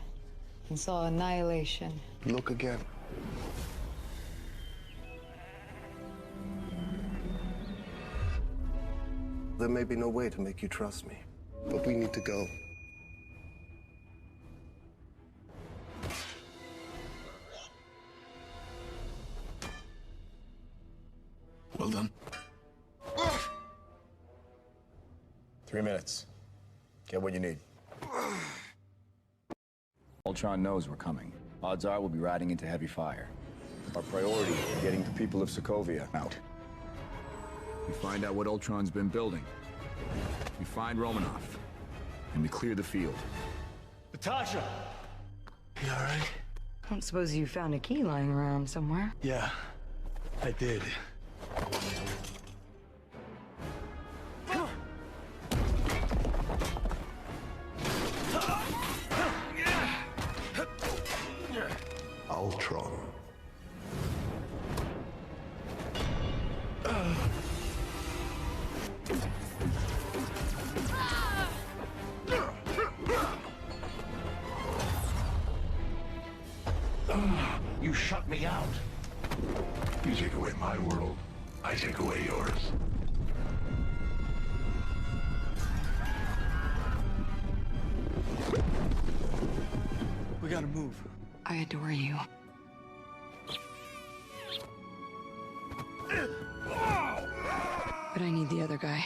and saw annihilation. Look again. There may be no way to make you trust me, but we need to go. Well done. 3 minutes. Get what you need. Ultron knows we're coming. Odds are we'll be riding into heavy fire. Our priority is getting the people of Sokovia out. We find out what Ultron's been building. We find Romanoff. And we clear the field. Natasha! You all right? I don't suppose you found a key lying around somewhere. Yeah, I did. Ultron. You shut me out. You take away my world, I take away yours. We gotta move. I adore you. But I need the other guy.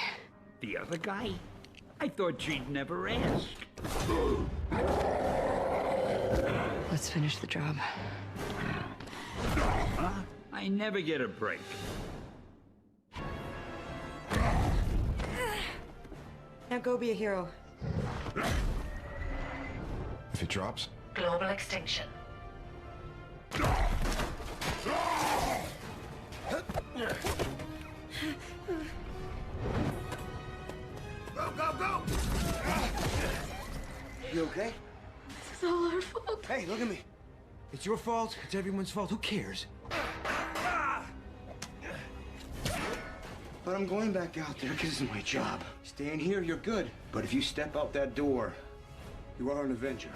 The other guy? I thought she'd never ask. Let's finish the job. Huh? I never get a break. Now go be a hero. If it drops, Global extinction. Go! You okay? This is all our fault. Hey, look at me. It's your fault. It's everyone's fault. Who cares? But I'm going back out there because it's my job. Staying here, you're good. But if you step out that door, you are an Avenger.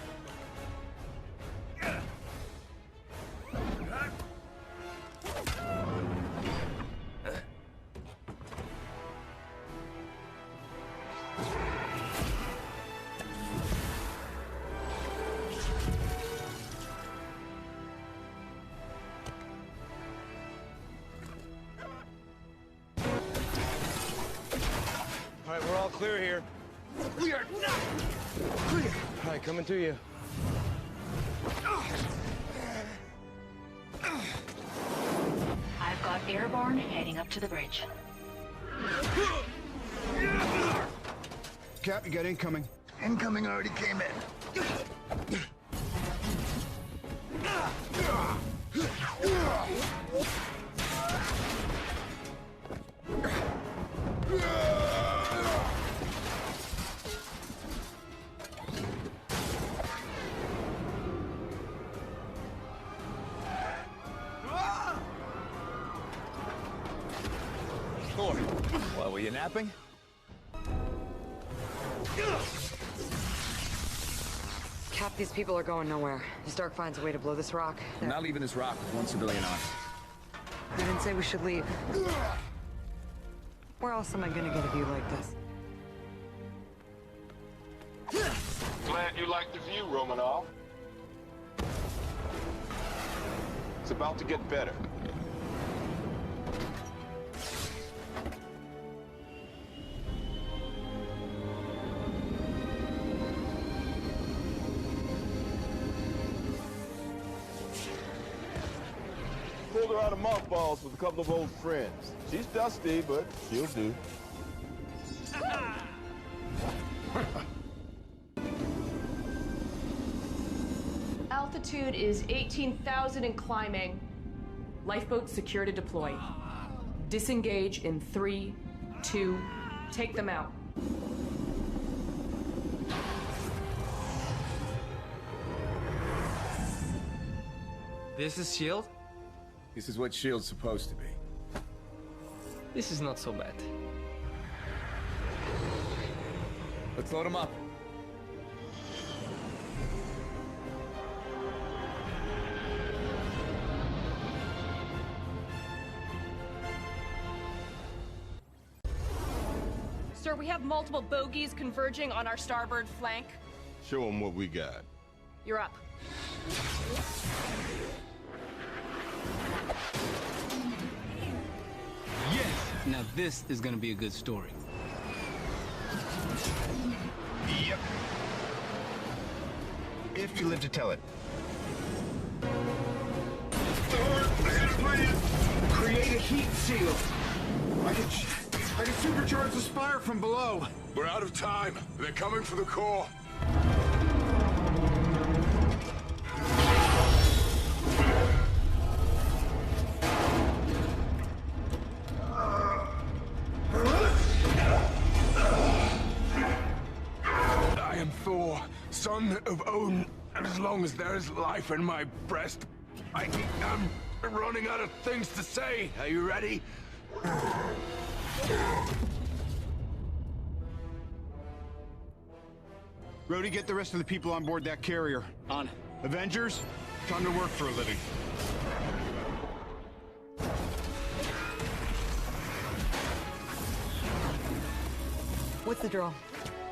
All right, we're all clear here. We are not clear. All right, coming to you. I've got airborne heading up to the bridge. Cap, you got incoming. Incoming already came in. Thor, what, were you napping? Cap, these people are going nowhere. Stark finds a way to blow this rock. I'm not leaving this rock with one civilian on it. I didn't say we should leave. Where else am I gonna get a view like this? Glad you like the view, Romanov. It's about to get better. Pulled her out of mothballs with a couple of old friends. She's dusty, but she'll do. Altitude is 18,000 and climbing. Lifeboat secure to deploy. Disengage in 3, 2, take them out. This is S.H.I.E.L.D.? This is what S.H.I.E.L.D.'s supposed to be. This is not so bad. Let's load them up. Sir, we have multiple bogies converging on our starboard flank. Show them what we got. You're up. Yes! Now this is gonna be a good story. Yep. If you live to tell it. Create a heat seal. I can supercharge the spire from below. We're out of time. They're coming for the core. I am Thor, son of Odin, and as long as there is life in my breast, I'm running out of things to say. Are you ready? Rhodey, get the rest of the people on board that carrier. On it. Avengers, time to work for a living. What's the drill?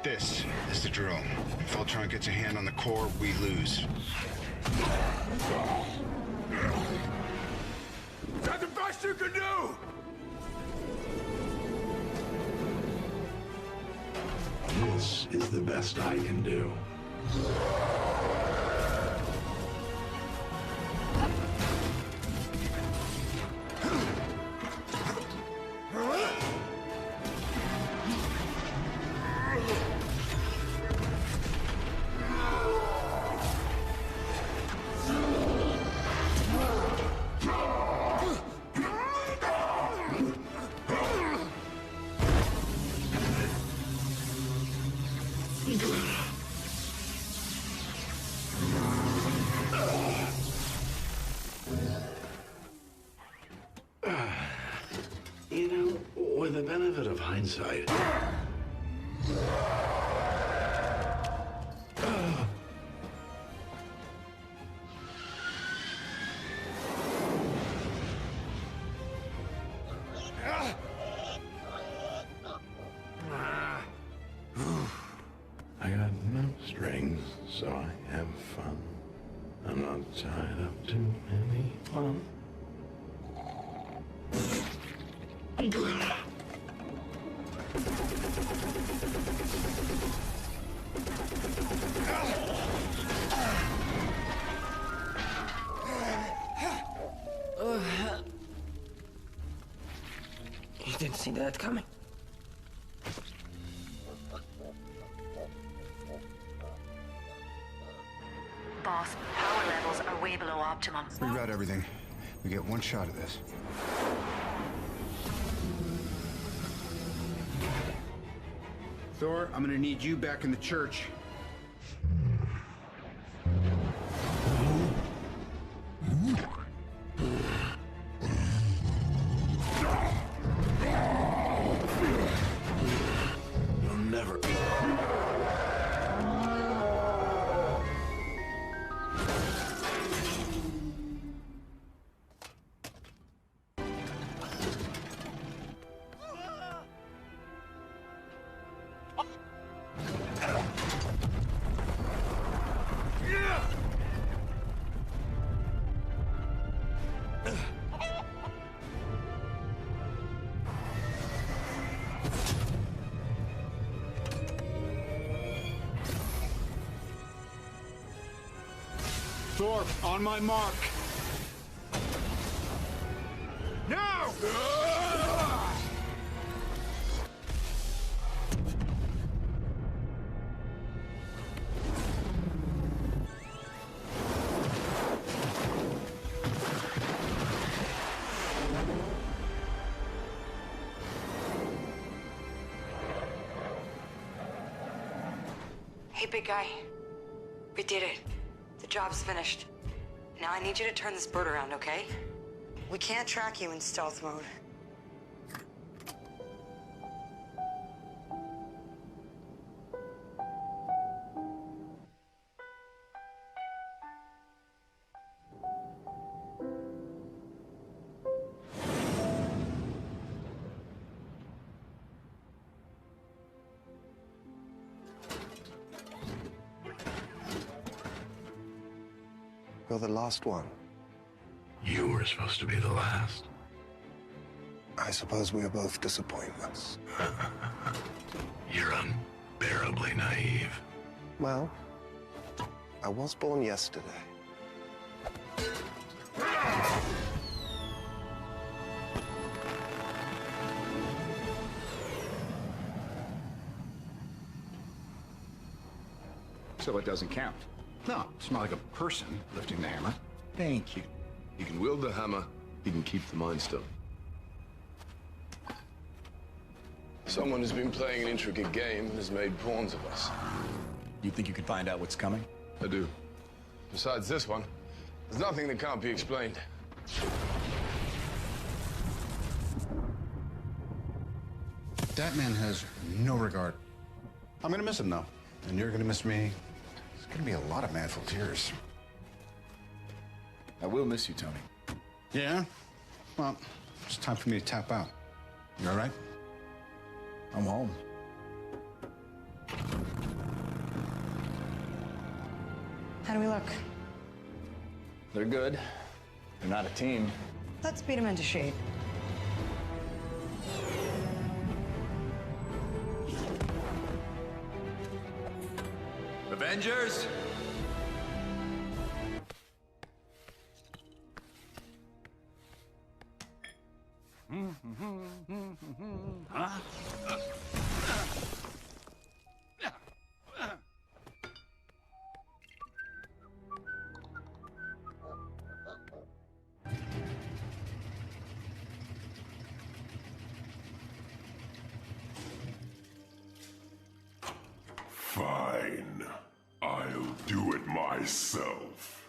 This is the drill. If Ultron gets a hand on the core, we lose. Is that the best you can do? This is the best I can do. You know, with the benefit of hindsight, I got no strings, so I have fun. I'm not tied up to anyone. seen that coming. Boss, power levels are way below optimum. Reroute everything. We get one shot at this. Thor, I'm gonna need you back in the church. You'll never... Thor, on my mark. Now! Hey, big guy. We did it. The job's finished. Now I need you to turn this bird around, okay? We can't track you in stealth mode. You're the last one. You were supposed to be the last. I suppose we are both disappointments. You're unbearably naive. Well, I was born yesterday. So it doesn't count. No, it's not like a person lifting the hammer. Thank you. He can wield the hammer, he can keep the Mind Stone. Someone who's been playing an intricate game has made pawns of us. You think you can find out what's coming? I do. Besides this one, there's nothing that can't be explained. That man has no regard. I'm gonna miss him, though. And you're gonna miss me. It's gonna be a lot of manful tears. I will miss you, Tony. Yeah? Well, it's time for me to tap out. You all right? I'm home. How do we look? They're good. They're not a team. Let's beat them into shape. Avengers! Fine. I'll do it myself.